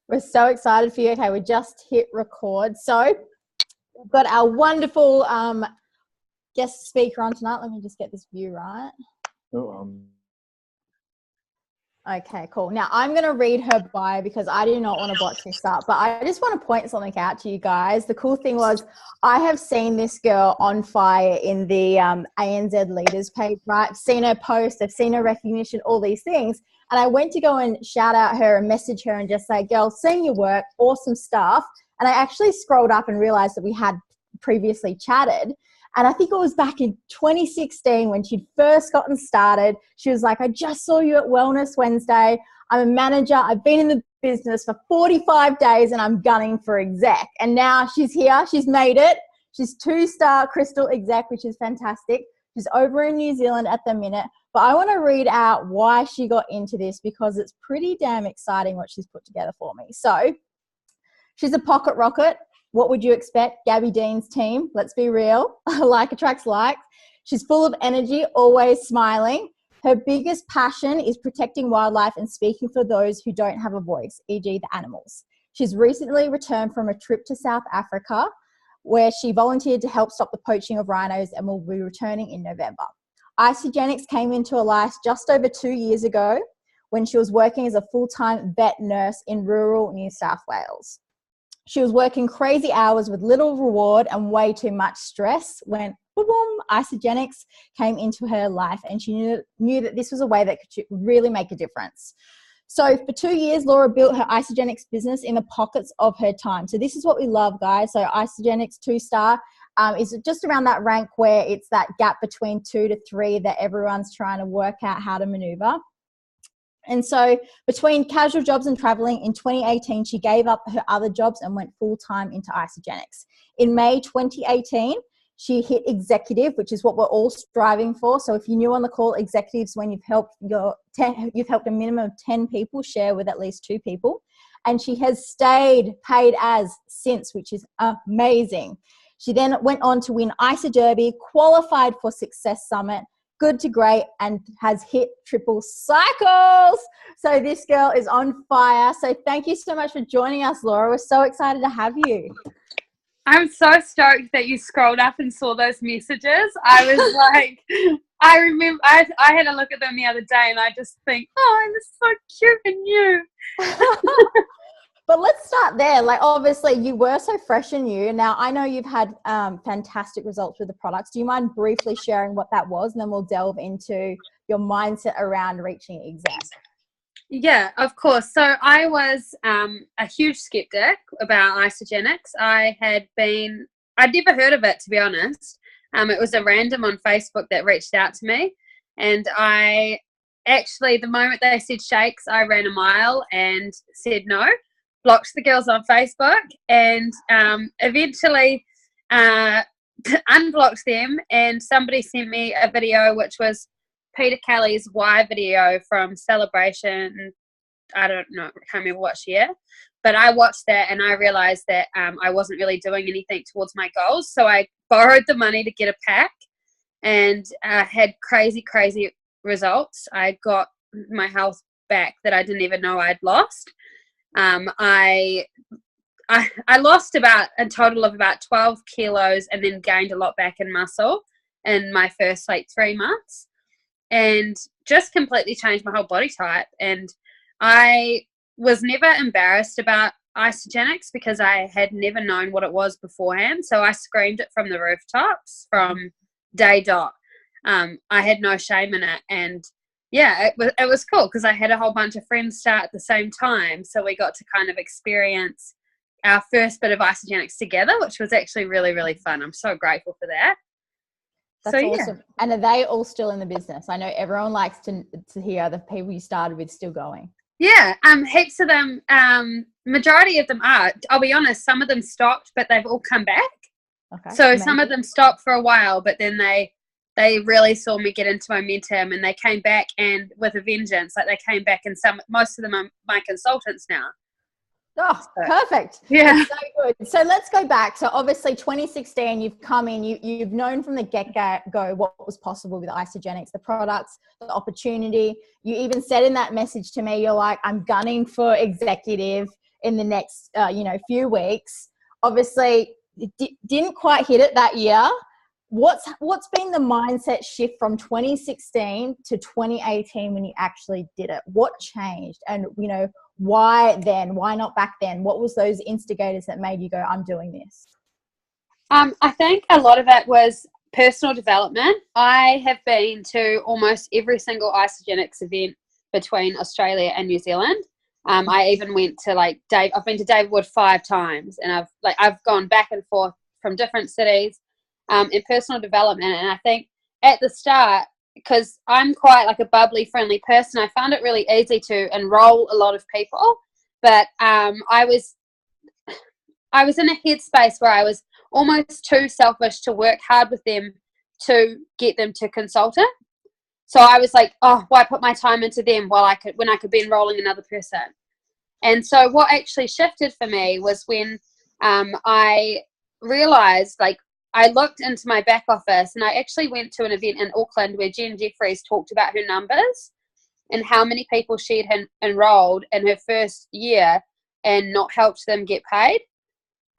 We're so excited for you. Okay, we just hit record. So we've got our wonderful guest speaker on tonight. Let me just get this view right. Okay, cool. Now I'm going to read her bio because I do not want to botch this up, but I just want to point something out to you guys. The cool thing was I have seen this girl on fire in the ANZ Leaders page, right? I've seen her post, I've seen her recognition, all these things. And I went to go and shout out her and message her and just say, girl, seeing your work, awesome stuff. And I actually scrolled up and realized that we had previously chatted. And I think it was back in 2016 when she'd first gotten started. She was like, I just saw you at Wellness Wednesday. I'm a manager. I've been in the business for 45 days and I'm gunning for exec. And now she's here. She's made it. She's 2-star Crystal exec, which is fantastic. She's over in New Zealand at the minute. But I want to read out why she got into this because it's pretty damn exciting what she's put together for me. So she's a pocket rocket. What would you expect? Gabby Dean's team. Let's be real. Like attracts like. She's full of energy, always smiling. Her biggest passion is protecting wildlife and speaking for those who don't have a voice, e.g. the animals. She's recently returned from a trip to South Africa where she volunteered to help stop the poaching of rhinos and will be returning in November. Isagenix came into her life just over 2 years ago when she was working as a full-time vet nurse in rural New South Wales. She was working crazy hours with little reward and way too much stress when boom, Isagenix came into her life and she knew that this was a way that could really make a difference. So for 2 years, Laura built her Isagenix business in the pockets of her time. So this is what we love, guys. So Isagenix 2-star is just around that rank where it's that gap between 2 to 3 that everyone's trying to work out how to maneuver. And so between casual jobs and traveling in 2018, she gave up her other jobs and went full-time into Isagenix. In May 2018, she hit executive, which is what we're all striving for. So if you're new on the call, executives, when you've helped a minimum of 10 people share with at least 2 people. And she has stayed paid as since, which is amazing. She then went on to win ISA Derby, qualified for Success Summit, good to great, and has hit triple cycles. So this girl is on fire. So thank you so much for joining us, Laura. We're so excited to have you. I'm so stoked that you scrolled up and saw those messages. I was like, I remember I had a look at them the other day and I just think, oh, it was so cute and new. But let's start there. Like, obviously, you were so fresh and new. Now, I know you've had fantastic results with the products. Do you mind briefly sharing what that was? And then we'll delve into your mindset around reaching exec. Yeah, of course. So I was a huge skeptic about Isagenix. I'd never heard of it, to be honest. It was a random on Facebook that reached out to me. And I actually, the moment they said shakes, I ran a mile and said no. Blocked the girls on Facebook and eventually unblocked them, and somebody sent me a video which was Peter Kelly's Why video from Celebration. I don't know, I can't remember what year, but I watched that and I realized that I wasn't really doing anything towards my goals. So I borrowed the money to get a pack and had crazy results. I got my health back that I didn't even know I'd lost. I lost about a total of about 12 kilos and then gained a lot back in muscle in my first 3 months, and just completely changed my whole body type. And I was never embarrassed about Isagenix because I had never known what it was beforehand. So I screamed it from the rooftops from day dot. I had no shame in it, and yeah, it was cool because I had a whole bunch of friends start at the same time. So we got to kind of experience our first bit of Isagenix together, which was actually really fun. I'm so grateful for that. That's awesome. Yeah. And are they all still in the business? I know everyone likes to hear the people you started with still going. Yeah, heaps of them. Majority of them are. I'll be honest, some of them stopped, but they've all come back. Okay. So amazing. Some of them stopped for a while, but then they really saw me get into momentum and they came back and with a vengeance. Like they came back, and most of them are my consultants now. Oh, perfect. Yeah. That's so good. So let's go back. So obviously 2016, you've come in, you've known from the get-go what was possible with Isagenix, the products, the opportunity. You even said in that message to me, you're like, I'm gunning for executive in the next, few weeks. Obviously, didn't quite hit it that year. What's been the mindset shift from 2016 to 2018 when you actually did it? What changed? And, why then? Why not back then? What was those instigators that made you go, I'm doing this? I think a lot of it was personal development. I have been to almost every single Isagenix event between Australia and New Zealand. I even went to I've been to David Wood 5 times, and I've gone back and forth from different cities in personal development. And I think at the start, because I'm quite like a bubbly, friendly person, I found it really easy to enroll a lot of people. But I was in a headspace where I was almost too selfish to work hard with them to get them to consult it. So I was like, oh, why put my time into them when I could be enrolling another person? And so what actually shifted for me was when I realized, I looked into my back office, and I actually went to an event in Auckland where Jen Jeffries talked about her numbers and how many people she had enrolled in her first year and not helped them get paid.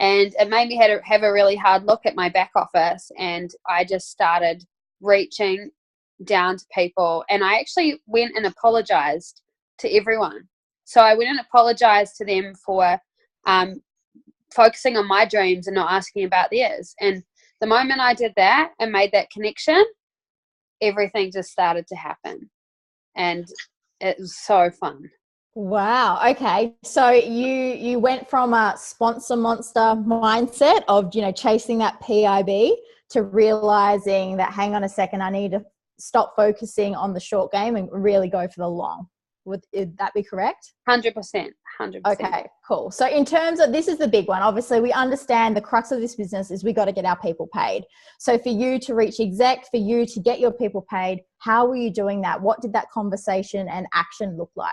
And it made me have a really hard look at my back office, and I just started reaching down to people. And I actually went and apologized to everyone. So I went and apologized to them for focusing on my dreams and not asking about theirs. And the moment I did that and made that connection, everything just started to happen. And it was so fun. Wow. Okay. So you went from a sponsor monster mindset of, chasing that PIB to realizing that, hang on a second, I need to stop focusing on the short game and really go for the long. Would that be correct? 100%. 100%. Okay, cool. So in terms of, this is the big one. Obviously, we understand the crux of this business is we got to get our people paid. So for you to reach exec, for you to get your people paid, how were you doing that? What did that conversation and action look like?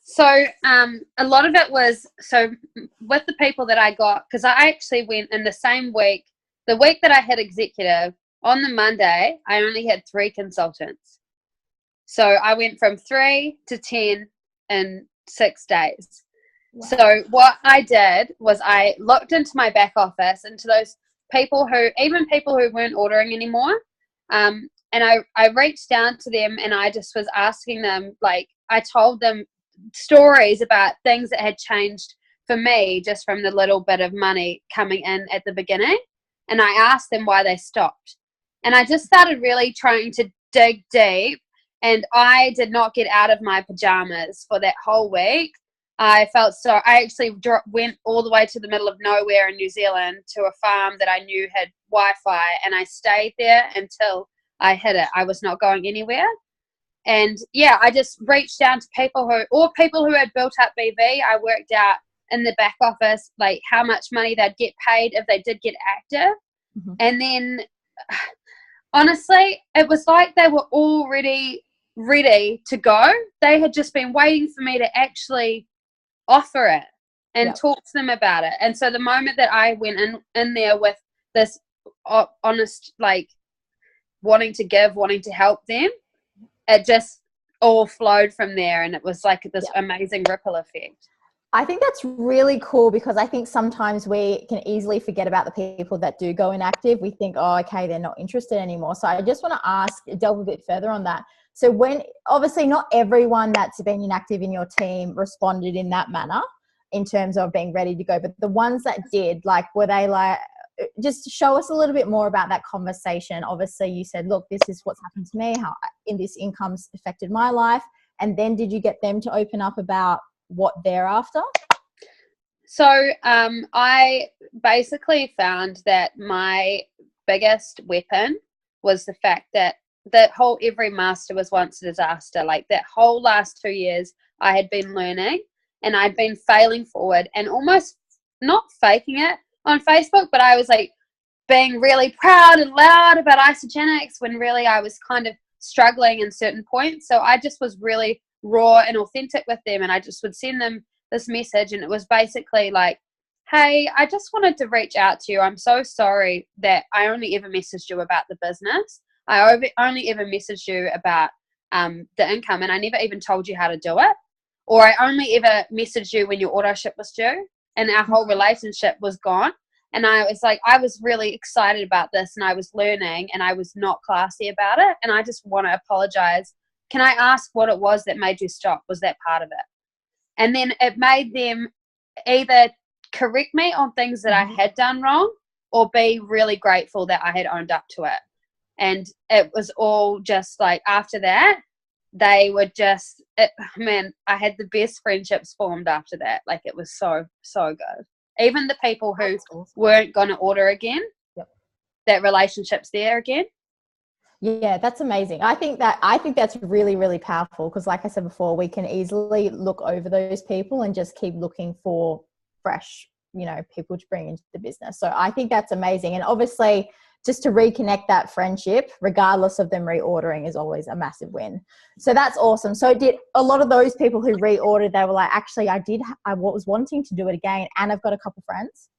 So a lot of it was, with the people that I got, because I actually went in the same week, the week that I had executive, on the Monday, I only had 3 consultants. So I went from 3 to 10 in 6 days. Wow. So what I did was I looked into my back office, into those people who weren't ordering anymore. And I reached down to them, and I just was asking them, I told them stories about things that had changed for me just from the little bit of money coming in at the beginning. And I asked them why they stopped. And I just started really trying to dig deep. And I did not get out of my pajamas for that whole week. I actually went all the way to the middle of nowhere in New Zealand to a farm that I knew had Wi-Fi, and I stayed there until I hit it. I was not going anywhere. And yeah, I just reached down to people who had built up BV. I worked out in the back office, how much money they'd get paid if they did get active. Mm-hmm. And then honestly, it was like they were already ready to go. They had just been waiting for me to actually offer it and talk to them about it. And so the moment that I went in there with this honest, wanting to give, wanting to help them, it just all flowed from there. And it was like this amazing ripple effect. I think that's really cool, because I think sometimes we can easily forget about the people that do go inactive. We think, oh, okay, they're not interested anymore. So I just want to delve a bit further on that. So when, obviously not everyone that's been inactive in your team responded in that manner in terms of being ready to go, but the ones that did, were they just show us a little bit more about that conversation. Obviously you said, look, this is what's happened to me, how this income's affected my life. And then did you get them to open up about what they're after? So I basically found that my biggest weapon was the fact that every master was once a disaster. That whole last 2 years I had been learning, and I'd been failing forward and almost not faking it on Facebook, but I was being really proud and loud about Isagenix when really I was kind of struggling in certain points. So I just was really raw and authentic with them, and I just would send them this message, and it was basically like, hey, I just wanted to reach out to you. I'm so sorry that I only ever messaged you about the business. Only ever messaged you about the income, and I never even told you how to do it. Or I only ever messaged you when your auto ship was due, and our whole relationship was gone. And I was like, I was really excited about this, and I was learning, and I was not classy about it. And I just want to apologize. Can I ask what it was that made you stop? Was that part of it? And then it made them either correct me on things that I had done wrong, or be really grateful that I had owned up to it. And it was all just like, after that, they were just, man, I had the best friendships formed after that. Like, it was so, so good. Even the people who weren't going to order again, that relationship's there again. Yeah, that's amazing. I think that's really, really powerful, because like I said before, we can easily look over those people and just keep looking for fresh, people to bring into the business. So I think that's amazing. And obviously, just to reconnect that friendship, regardless of them reordering, is always a massive win. So that's awesome. So did a lot of those people who reordered, they were like, actually, I was wanting to do it again, and I've got a couple friends.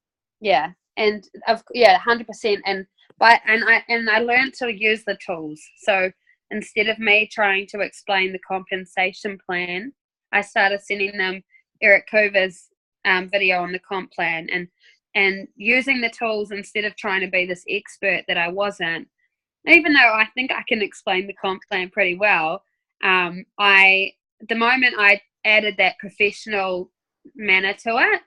Yeah. And 100%. And I learned to use the tools. So instead of me trying to explain the compensation plan, I started sending them Eric Coover's video on the comp plan, and using the tools instead of trying to be this expert that I wasn't. Even though I think I can explain the comp plan pretty well, the moment I added that professional manner to it,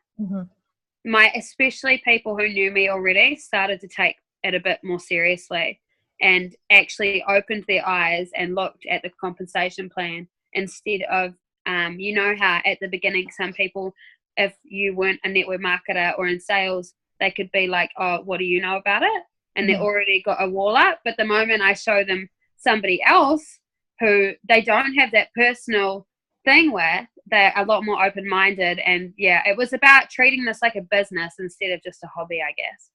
especially people who knew me already started to take it a bit more seriously, and actually opened their eyes and looked at the compensation plan instead of, how at the beginning some people, if you weren't a network marketer or in sales, they could be like, oh, what do you know about it? And they already got a wall up. But the moment I show them somebody else who they don't have that personal thing with, they're a lot more open-minded. And yeah, it was about treating this like a business instead of just a hobby, I guess.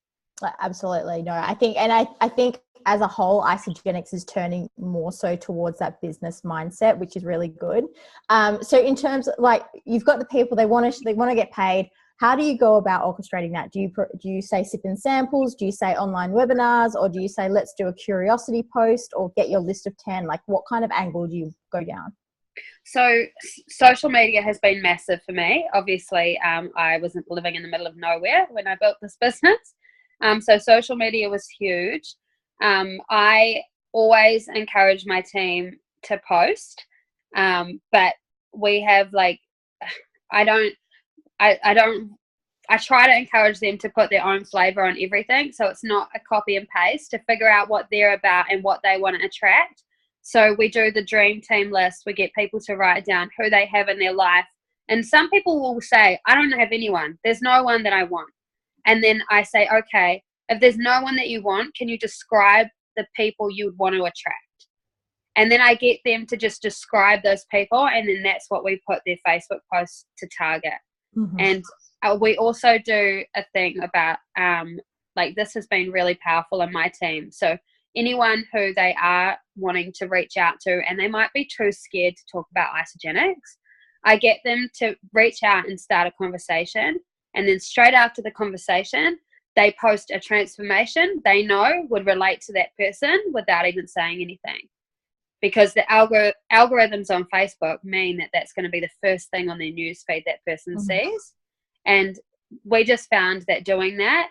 Absolutely. No, I think as a whole, Isagenix is turning more so towards that business mindset, which is really good. So in terms of, like, you've got the people, they want to get paid. How do you go about orchestrating that? Do you say sip in samples? Do you say online webinars? Or do you say, let's do a curiosity post, or get your list of 10? Like, what kind of angle do you go down? So social media has been massive for me. Obviously, I wasn't living in the middle of nowhere when I built this business. So social media was huge. I always encourage my team to post, but we have I try to encourage them to put their own flavor on everything. So it's not a copy and paste, to figure out what they're about and what they want to attract. So we do the dream team list. We get people to write down who they have in their life. And some people will say, I don't have anyone. There's no one that I want. And then I say, okay, if there's no one that you want, can you describe the people you would want to attract? And then I get them to just describe those people, and then that's what we put their Facebook posts to target. And we also do a thing about, this has been really powerful in my team. So anyone who they are wanting to reach out to, and they might be too scared to talk about Isagenix, I get them to reach out and start a conversation. And then straight after the conversation, they post a transformation they know would relate to that person without even saying anything. Because the algorithms on Facebook mean that that's going to be the first thing on their newsfeed that person sees. And we just found that doing that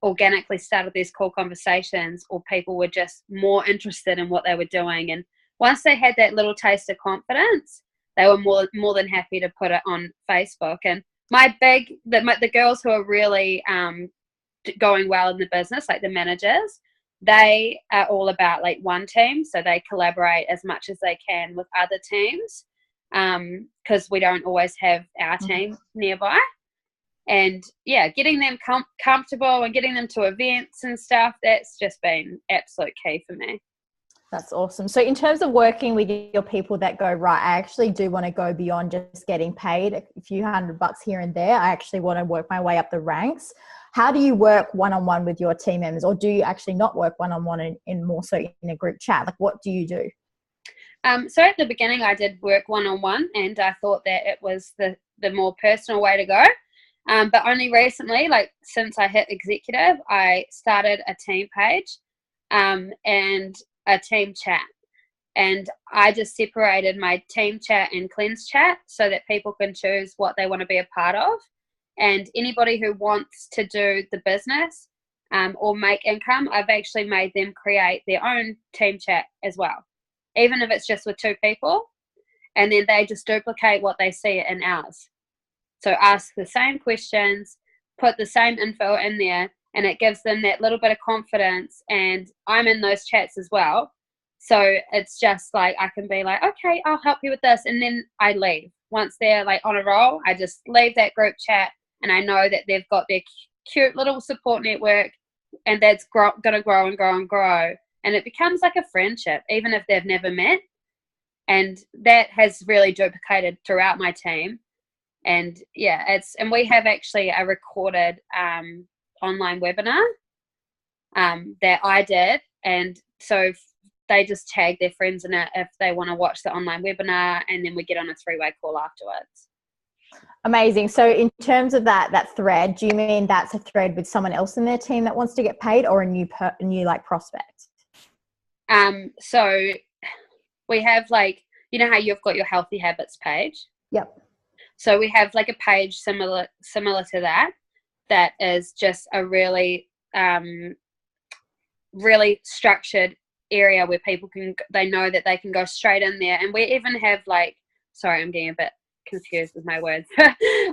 organically started these cool conversations, or people were just more interested in what they were doing. And once they had that little taste of confidence, they were more than happy to put it on Facebook. And the girls who are really going well in the business, like the managers, they are all about like one team. So they collaborate as much as they can with other teams, because we don't always have our team nearby. And yeah, getting them comfortable and getting them to events and stuff, that's just been absolute key for me. That's awesome. So in terms of working with your people that go, right, I actually do want to go beyond just getting paid a few $100 here and there. I actually want to work my way up the ranks. How do you work one-on-one with your team members, or do you actually not work one-on-one in more so in a group chat? Like, what do you do? So at the beginning I did work one-on-one, and I thought that it was the the more personal way to go. But only recently, like since I hit executive, I started a team page and a team chat. And I just separated my team chat and cleanse chat so that people can choose what they want to be a part of. And anybody who wants to do the business or make income, I've actually made them create their own team chat as well, even if it's just with 2 people. And then they just duplicate what they see in ours. So ask the same questions, put the same info in there, and it gives them that little bit of confidence. And I'm in those chats as well. So it's just like I can be like, okay, I'll help you with this. And then I leave. Once they're like on a roll, I just leave that group chat, and I know that they've got their cute little support network, and that's going to grow and grow and grow. And it becomes like a friendship, even if they've never met. And that has really duplicated throughout my team. And yeah, and we have actually a recorded online webinar that I did. And so they just tag their friends in it if they want to watch the online webinar, and then we get on a 3-way call afterwards. Amazing. So in terms of that thread, do you mean that's a thread with someone else in their team that wants to get paid, or a new like prospect? So we have, like, you know how you've got your healthy habits page? Yep. So we have like a page similar to that is just a really really structured area where people they know that they can go straight in there. And we even have like, sorry, I'm getting a bit confused with my words,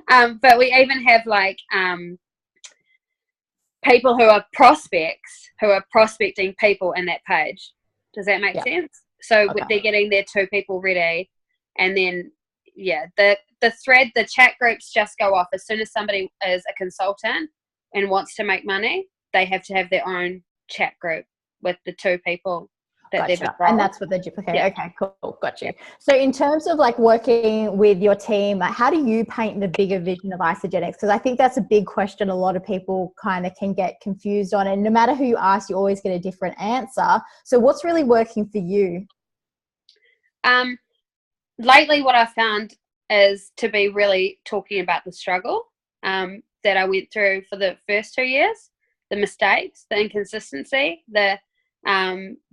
but we even have like people who are prospects who are prospecting people in that page. Does that make sense? So okay. They're getting their 2 people ready, and then the thread, the chat groups just go off as soon as somebody is a consultant and wants to make money. They have to have their own chat group with the 2 people that they've enrolled. And that's what they duplicate. Yeah. Okay, cool. Got you. So in terms of like working with your team, like how do you paint the bigger vision of Isagenix? Because I think that's a big question a lot of people kind of can get confused on. And no matter who you ask, you always get a different answer. So what's really working for you? Lately, what I've found is to be really talking about the struggle that I went through for the first 2 years, the mistakes, the inconsistency, the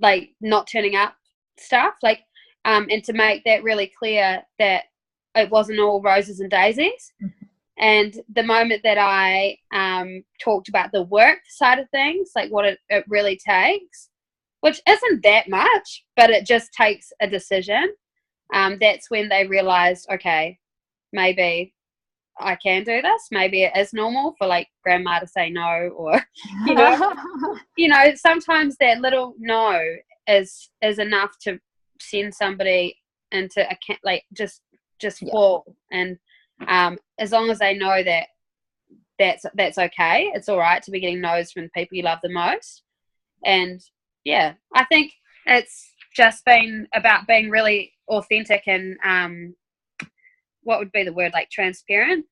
like not turning up stuff, like and to make that really clear that it wasn't all roses and daisies. Mm-hmm. And the moment that I talked about the work side of things, like what it really takes, which isn't that much, but it just takes a decision. That's when they realized, okay, maybe I can do this. Maybe it is normal for like grandma to say no, or sometimes that little no is enough to send somebody into a like just fall. And as long as they know that that's okay, it's all right to be getting no's from the people you love the most. And yeah, I think it's just been about being really authentic and what would be the word, like transparent.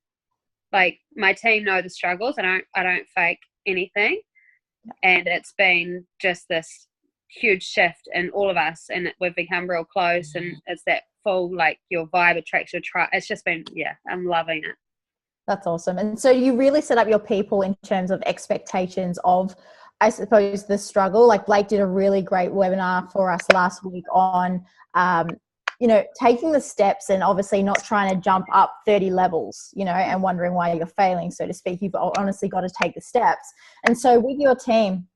Like my team know the struggles. I don't fake anything. And it's been just this huge shift in all of us, and we've become real close. And it's that full, like, your vibe attracts your tribe. It's just been, I'm loving it. That's awesome. And so you really set up your people in terms of expectations of, I suppose, the struggle. Like Blake did a really great webinar for us last week on, taking the steps and obviously not trying to jump up 30 levels, and wondering why you're failing, so to speak. You've honestly got to take the steps. And so with your team,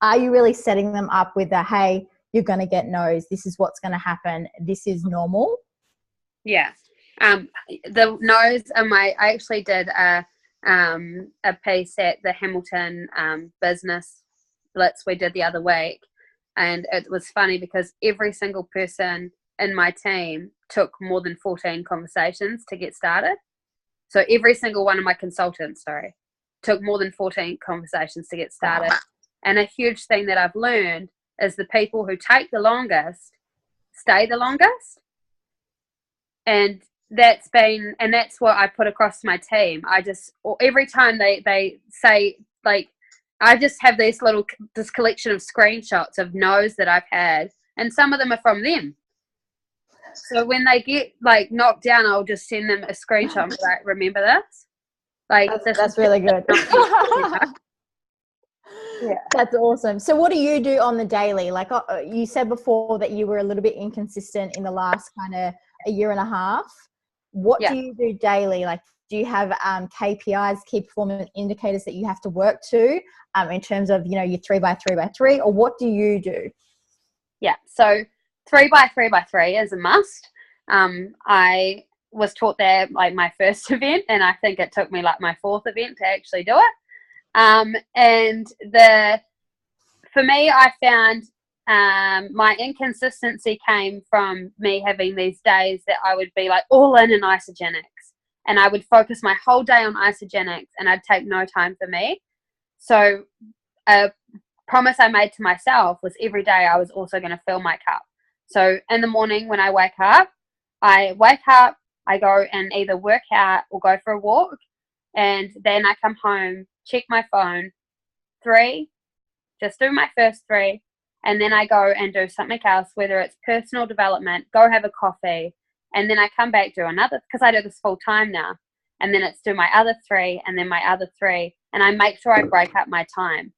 are you really setting them up with the, hey, you're going to get no's, this is what's going to happen, this is normal? Yeah. The no's I actually did a piece at the Hamilton Business Blitz we did the other week, and it was funny because every single person in my team took more than 14 conversations to get started. So every single one of my consultants, took more than 14 conversations to get started. Wow. And a huge thing that I've learned is the people who take the longest stay the longest. And that's what I put across to my team. Every time they say, like, I just have this collection of screenshots of no's that I've had, and some of them are from them. So when they get like knocked down, I'll just send them a screenshot and be like, remember this? Like that's really good. Yeah. That's awesome. So what do you do on the daily? Like you said before that you were a little bit inconsistent in the last kind of a year and a half. What do you do daily? Like, do you have KPIs, key performance indicators that you have to work to in terms of, you know, your 3x3x3, or what do you do? Yeah. So 3x3x3 is a must. I was taught that like my first event, and I think it took me like my fourth event to actually do it. And for me, I found my inconsistency came from me having these days that I would be like all in isogenics, and I would focus my whole day on isogenics, and I'd take no time for me. So a promise I made to myself was every day I was also going to fill my cup. So in the morning when I wake up, I go and either work out or go for a walk, and then I come home, check my phone, just do my first 3, and then I go and do something else, whether it's personal development, go have a coffee, and then I come back, do another, because I do this full time now, and then it's do my other 3, and then my other 3, and I make sure I break up my time.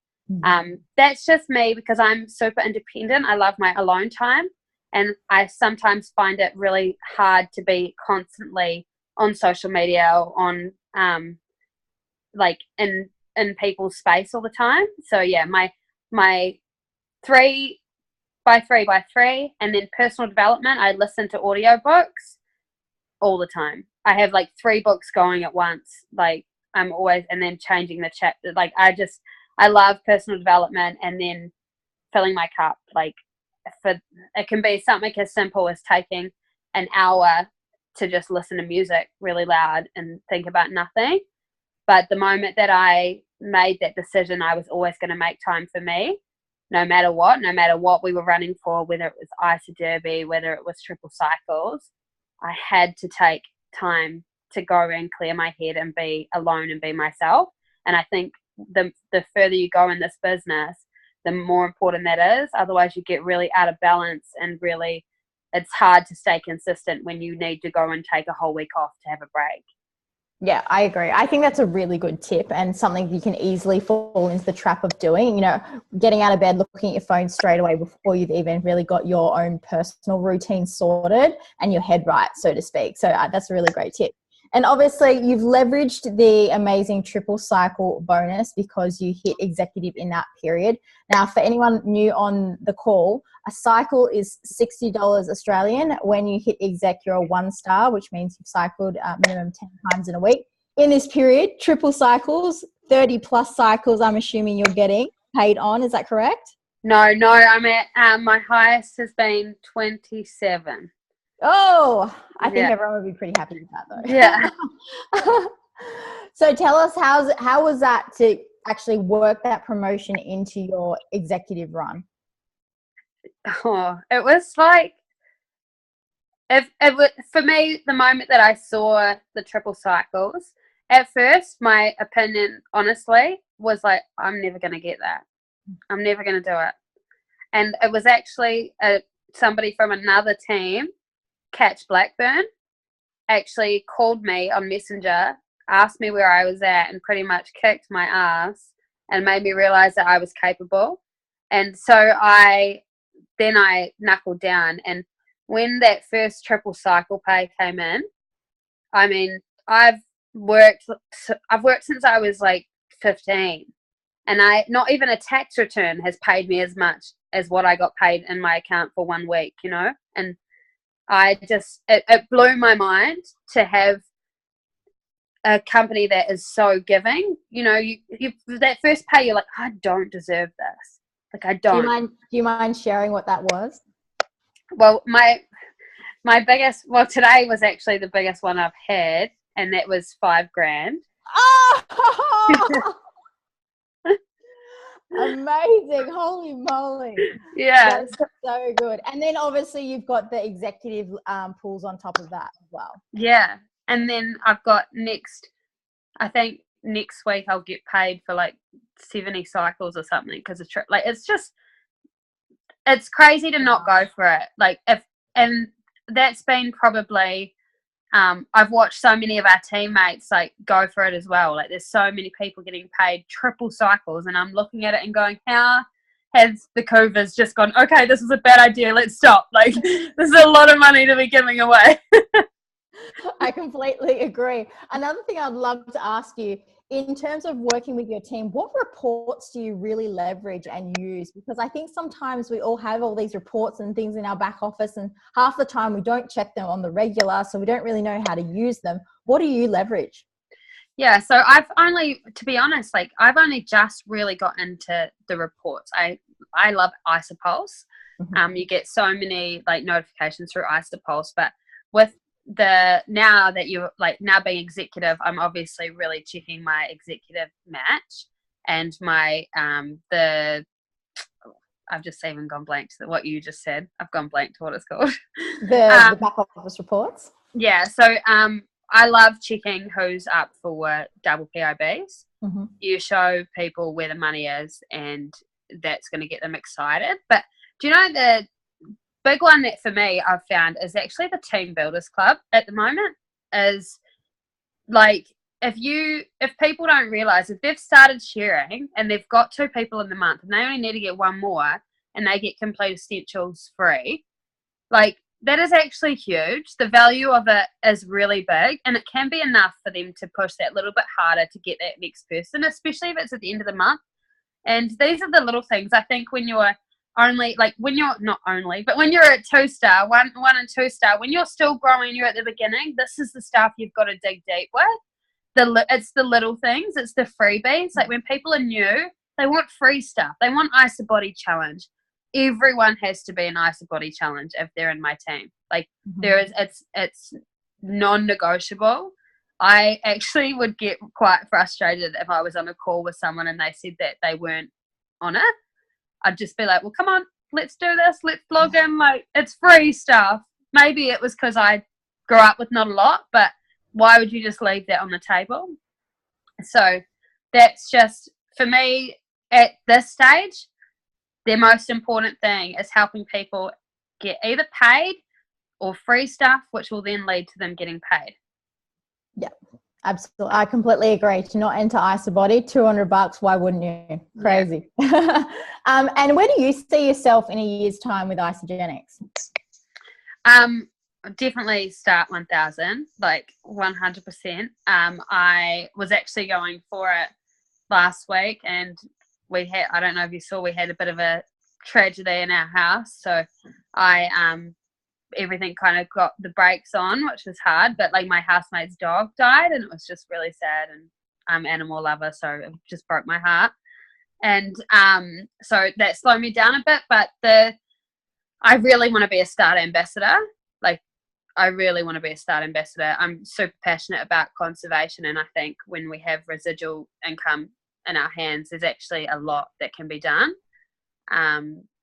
That's just me because I'm super independent. I love my alone time, and I sometimes find it really hard to be constantly on social media or on like in people's space all the time. So yeah, my 3x3x3, and then personal development, I listen to audiobooks all the time. I have like 3 books going at once. Like I'm always, and then changing the chapter. Like I love personal development, and then filling my cup. Like it can be something as simple as taking an hour to just listen to music really loud and think about nothing. But the moment that I made that decision, I was always going to make time for me, no matter what we were running for, whether it was ISA Derby, whether it was triple cycles. I had to take time to go and clear my head and be alone and be myself. And I think the further you go in this business, the more important that is. Otherwise you get really out of balance, and really it's hard to stay consistent when you need to go and take a whole week off to have a break. Yeah, I agree. I think that's a really good tip, and something you can easily fall into the trap of doing, you know, getting out of bed, looking at your phone straight away before you've even really got your own personal routine sorted and your head right, so to speak. So that's a really great tip. And obviously you've leveraged the amazing triple cycle bonus because you hit executive in that period. Now, for anyone new on the call, a cycle is $60 Australian. When you hit exec, you're a 1-star, which means you've cycled minimum 10 times in a week. In this period, triple cycles, 30 plus cycles, I'm assuming you're getting paid on. Is that correct? No, I'm at, my highest has been 27. Oh, I think everyone would be pretty happy with that though. Yeah. So tell us, how was that to actually work that promotion into your executive run? Oh, it was like, for me, the moment that I saw the triple cycles, at first my opinion honestly was like, I'm never going to get that. I'm never going to do it. And it was actually somebody from another team, Catch Blackburn, actually called me on Messenger, asked me where I was at, and pretty much kicked my ass and made me realize that I was capable. And so I knuckled down. And when that first triple cycle pay came in, I mean, I've worked since I was like 15, and not even a tax return has paid me as much as what I got paid in my account for 1 week, you know. And I just, it blew my mind to have a company that is so giving. You know, you that first pay, you're like, I don't deserve this. Like, I don't. Do you mind sharing what that was? Well, my biggest, today was actually the biggest one I've had, and that was $5,000. Oh! Amazing. Holy moly. Yeah. That's so good. And then obviously you've got the executive pools on top of that as well. Yeah. And then I've got I think next week I'll get paid for like 70 cycles or something because of trip. Like, it's crazy to not go for it. Like, and that's been probably, I've watched so many of our teammates like go for it as well. Like there's so many people getting paid triple cycles, and I'm looking at it and going, how has the Cougars just gone, okay, this is a bad idea, let's stop. Like this is a lot of money to be giving away. I completely agree. Another thing I'd love to ask you, in terms of working with your team, what reports do you really leverage and use? Because I think sometimes we all have all these reports and things in our back office, and half the time we don't check them on the regular, so we don't really know how to use them. What do you leverage? Yeah, so I've only, to be honest, like I've only just really got into the reports. I love Isopulse. Mm-hmm. You get so many like notifications through Isopulse, but with the now that you like now being executive, I'm obviously really checking my executive match and my the I've just even gone blank to what you just said. I've gone blank to what it's called. The back office reports. Yeah, so I love checking who's up for double PIBs. Mm-hmm. You show people where the money is, and that's going to get them excited. But do you know the big one that for me I've found is actually the Team Builders Club at the moment is like if people don't realize if they've started sharing and they've got 2 people in the month and they only need to get 1 more and they get Complete Essentials free, like that is actually huge. The value of it is really big, and it can be enough for them to push that little bit harder to get that next person, especially if it's at the end of the month. And these are the little things I think when you're only like when you're not only but when you're at 2-star, one and 2-star, when you're still growing, you're at the beginning, this is the stuff you've got to dig deep with. It's the little things, it's the freebies. Like when people are new, they want free stuff, they want IsaBody challenge. Everyone has to be an IsaBody challenge if they're in my team. Like there is, it's non-negotiable. I actually would get quite frustrated if I was on a call with someone and they said that they weren't on it. I'd just be like, well, come on, let's do this. Let's log in. Like, it's free stuff. Maybe it was because I grew up with not a lot, but why would you just leave that on the table? So that's just, for me, at this stage, the most important thing is helping people get either paid or free stuff, which will then lead to them getting paid. Yeah. Absolutely. I completely agree. To not enter IsaBody, $200, why wouldn't you? Crazy. Yeah. And where do you see yourself in a year's time with Isagenix? Definitely start 1,000, like 100%. I was actually going for it last week, and we had, I don't know if you saw, we had a bit of a tragedy in our house. So everything kind of got the brakes on, which was hard, but like my housemate's dog died, and it was just really sad, and I'm an animal lover, so it just broke my heart. And so that slowed me down a bit, but I really want to be a Start ambassador. Like I really want to be a Start ambassador. I'm super passionate about conservation, and I think when we have residual income in our hands, there's actually a lot that can be done.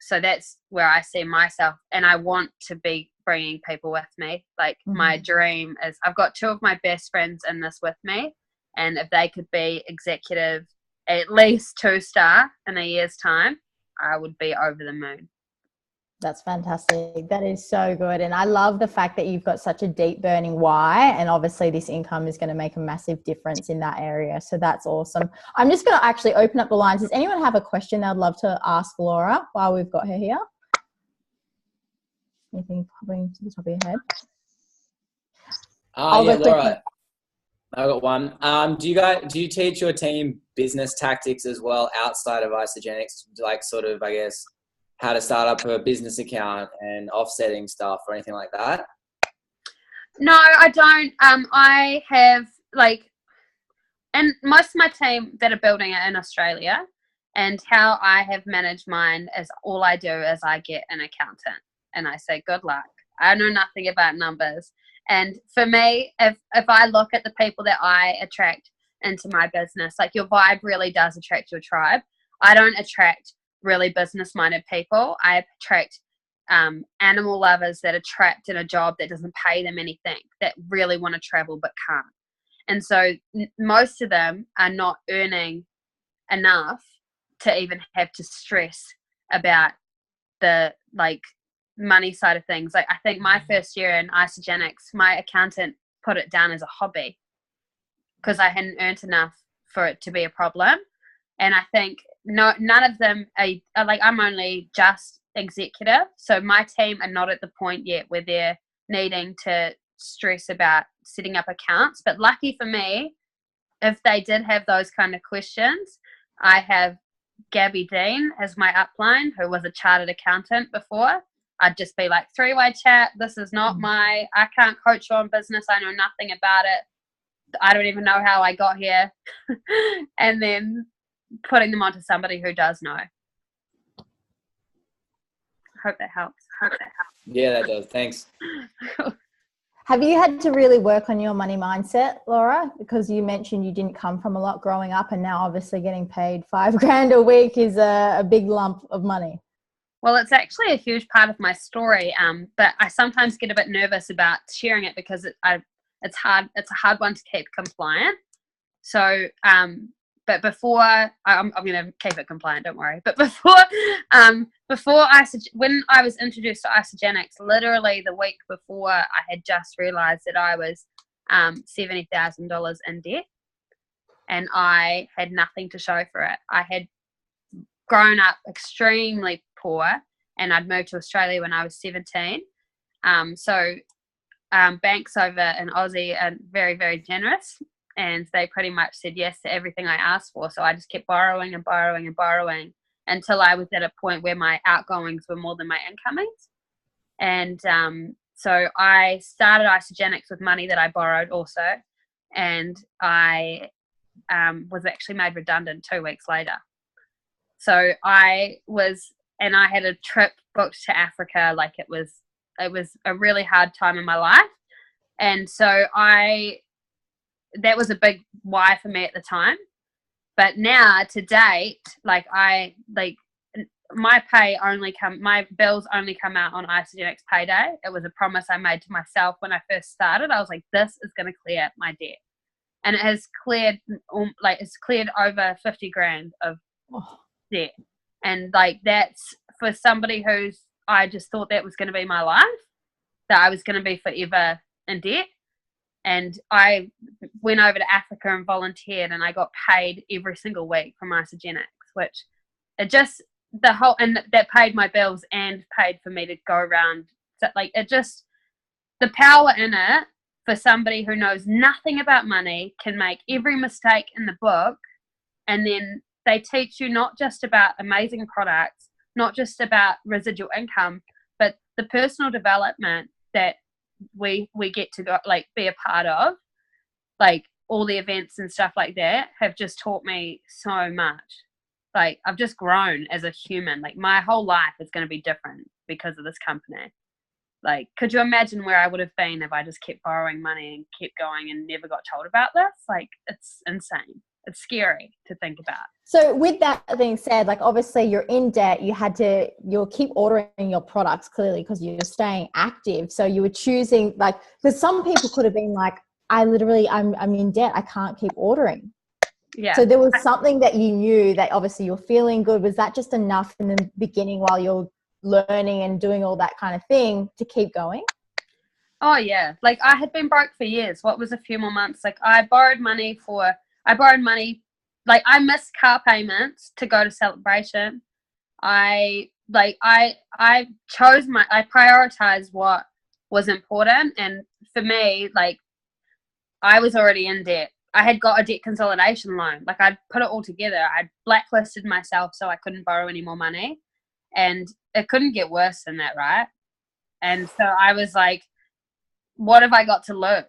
So that's where I see myself, and I want to be bringing people with me. Like my dream is, I've got 2 of my best friends in this with me, and if they could be executive at least 2-star in a year's time, I would be over the moon. That's fantastic. That is so good. And I love the fact that you've got such a deep burning why. And obviously this income is going to make a massive difference in that area. So that's awesome. I'm just going to actually open up the lines. Does anyone have a question they'd love to ask Laura while we've got her here? Anything popping to the top of your head? Yeah, Laura, I got one. Do you teach your team business tactics as well outside of Isagenix, like sort of, I guess, how to start up a business account and offsetting stuff or anything like that? No, I don't. I have and most of my team that are building it in Australia, and how I have managed mine is all I do is I get an accountant and I say, good luck. I know nothing about numbers. And for me, if I look at the people that I attract into my business, like your vibe really does attract your tribe. I don't attract really business-minded people. I attract animal lovers that are trapped in a job that doesn't pay them anything, that really want to travel but can't. And so most of them are not earning enough to even have to stress about the money side of things. Like I think my first year in Isogenics, my accountant put it down as a hobby because I hadn't earned enough for it to be a problem. And I think none of them are like, I'm only just executive, so my team are not at the point yet where they're needing to stress about setting up accounts. But lucky for me, if they did have those kind of questions, I have Gabby Dean as my upline, who was a chartered accountant before. I'd just be like, three-way chat, this is not I can't coach you on business, I know nothing about it, I don't even know how I got here. And then putting them onto somebody who does know. Hope that helps. Yeah, that does. Thanks. Have you had to really work on your money mindset, Laura? Because you mentioned you didn't come from a lot growing up, and now obviously getting paid $5,000 a week is a big lump of money. Well, it's actually a huge part of my story, but I sometimes get a bit nervous about sharing it because it's hard. It's a hard one to keep compliant. So, but before I'm going to keep it compliant, don't worry. But when I was introduced to Isogenics, literally the week before, I had just realised that I was $70,000 in debt, and I had nothing to show for it. I had grown up extremely poor, and I'd moved to Australia when I was 17. So banks over in Aussie are very, very generous, and they pretty much said yes to everything I asked for. So I just kept borrowing and borrowing and borrowing until I was at a point where my outgoings were more than my incomings. And so I started Isogenics with money that I borrowed also, and I was actually made redundant 2 weeks later. So I had a trip booked to Africa. Like it was a really hard time in my life. And so that was a big why for me at the time. But now to date, my bills only come out on Isogenics payday. It was a promise I made to myself when I first started. I was like, this is going to clear my debt. And it has cleared, it's cleared over 50 grand of debt. And that's for somebody I just thought that was going to be my life, that I was going to be forever in debt. And I went over to Africa and volunteered, and I got paid every single week from Isogenics, which that paid my bills and paid for me to go around. So the power in it for somebody who knows nothing about money can make every mistake in the book, and then they teach you not just about amazing products, not just about residual income, but the personal development that we get to go, be a part of. All the events and stuff like that have just taught me so much. I've just grown as a human. My whole life is going to be different because of this company. Could you imagine where I would have been if I just kept borrowing money and kept going and never got told about this? It's insane. It's scary to think about. So with that being said, obviously you're in debt, you'll keep ordering your products clearly because you're staying active. So you were choosing because some people could have been I'm in debt, I can't keep ordering. Yeah. So there was something that you knew that obviously you're feeling good. Was that just enough in the beginning while you're learning and doing all that kind of thing to keep going? Oh yeah. I had been broke for years. What was a few more months? I borrowed money. I missed car payments to go to Celebration. I prioritized what was important. And for me, I was already in debt. I had got a debt consolidation loan. I'd put it all together. I'd blacklisted myself so I couldn't borrow any more money. And it couldn't get worse than that, right? And so I was like, what have I got to lose?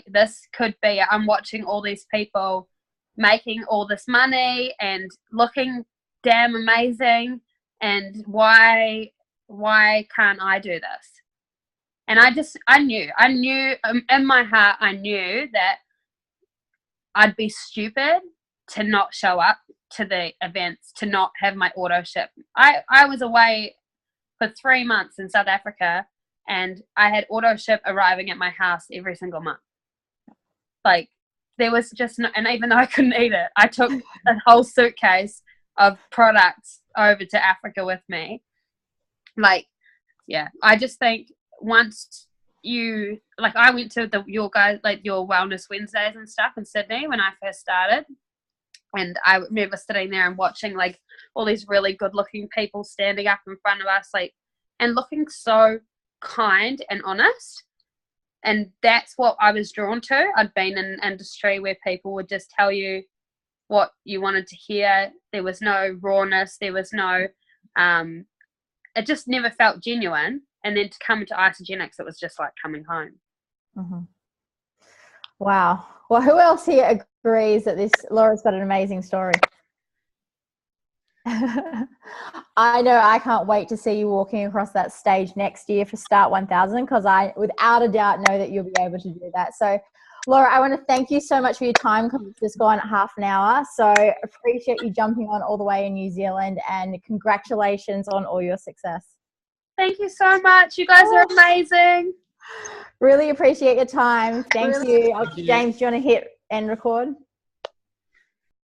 This could be, I'm watching all these people making all this money and looking damn amazing, and why can't I do this? And I knew in my heart, I knew that I'd be stupid to not show up to the events, to not have my auto ship. I was away for 3 months in South Africa, and I had auto ship arriving at my house every single month. There was just no, and even though I couldn't eat it, I took a whole suitcase of products over to Africa with me. yeah, I just think once you, like, I went to your guys, like your Wellness Wednesdays and stuff in Sydney when I first started. And I remember sitting there and watching like all these really good looking people standing up in front of us, like, and looking so kind and honest. And that's what I was drawn to. I'd been in an industry where people would just tell you what you wanted to hear. There was no rawness. There was no, it just never felt genuine. And then to come into Isagenix, it was just like coming home. Mm-hmm. Wow. Well, who else here agrees that Laura's got an amazing story? I know I can't wait to see you walking across that stage next year for Start 1000, because I, without a doubt, know that you'll be able to do that. So, Laura, I want to thank you so much for your time, because it's just gone half an hour. So appreciate you jumping on all the way in New Zealand, and congratulations on all your success. Thank you so much. You guys are amazing. Really appreciate your time. Thank you. James, do you want to hit end record?